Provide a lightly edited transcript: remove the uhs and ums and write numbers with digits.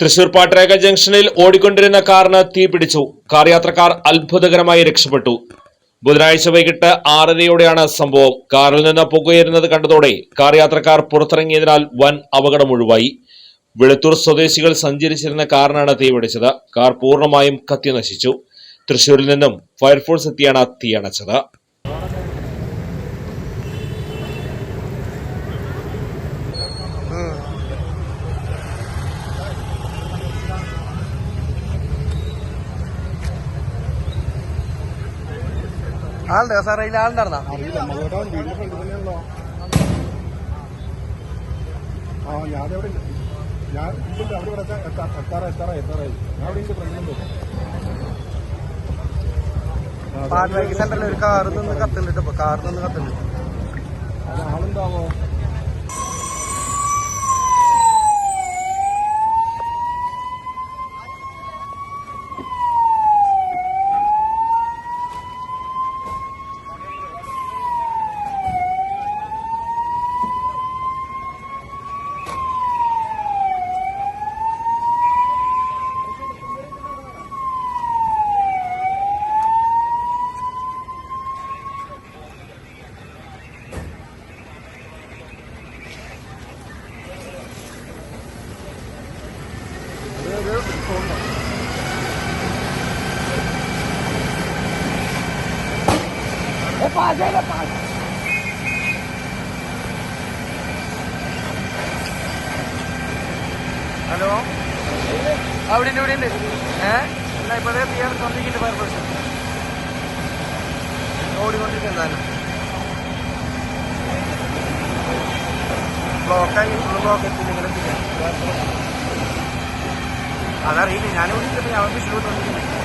തൃശൂർ പാട്രേക ജംഗ്ഷനിൽ ഓടിക്കൊണ്ടിരുന്ന കാറിന് തീപിടിച്ചു. കാർ യാത്രക്കാർ അത്ഭുതകരമായി രക്ഷപ്പെട്ടു. ബുധനാഴ്ച വൈകിട്ട് 6:30യോടെയാണ് സംഭവം. കാറിൽ നിന്ന് പുകയുന്നത് കണ്ടതോടെ കാർ യാത്രക്കാർ പുറത്തിറങ്ങിയതിനാൽ വൻ അപകടം ഒഴിവായി. വെളുത്തൂർ സ്വദേശികൾ സഞ്ചരിച്ചിരുന്ന കാറിനാണ് തീപിടിച്ചത്. കാർ പൂർണ്ണമായും കത്തിനശിച്ചു. തൃശൂരിൽ നിന്നും ഫയർഫോഴ്സ് എത്തിയാണ് തീയണച്ചത്. ആളുണ്ടോ സാറേ? അതിൽ ആളുണ്ടായിരുന്നാ? പാട്രേക്ക് സെന്ററിൽ ഒരു കാറിൽ നിന്ന് കത്തുന്നുണ്ട്. ഇപ്പൊ കാറിൽ നിന്ന് കത്തുന്നുണ്ട്. ആളുണ്ടാവോ? ഹലോ, അവിടെ ഉണ്ട്, ഇവിടെ ഉണ്ട്. എന്നാ ഇപ്പോഴേ ചെയ്യാൻ തന്നിട്ടുണ്ട്. ഫയർഫോഴ്സ് ഓടിക്കൊണ്ടിരിക്കും. ബ്ലോക്കായി ബ്ലോക്ക് എത്തിയില്ലെങ്കിലും അതറിയില്ല. ഞാൻ വിളിച്ചപ്പോൾ ഞാൻ വിഷു കൊണ്ടിരിക്കുന്നത്.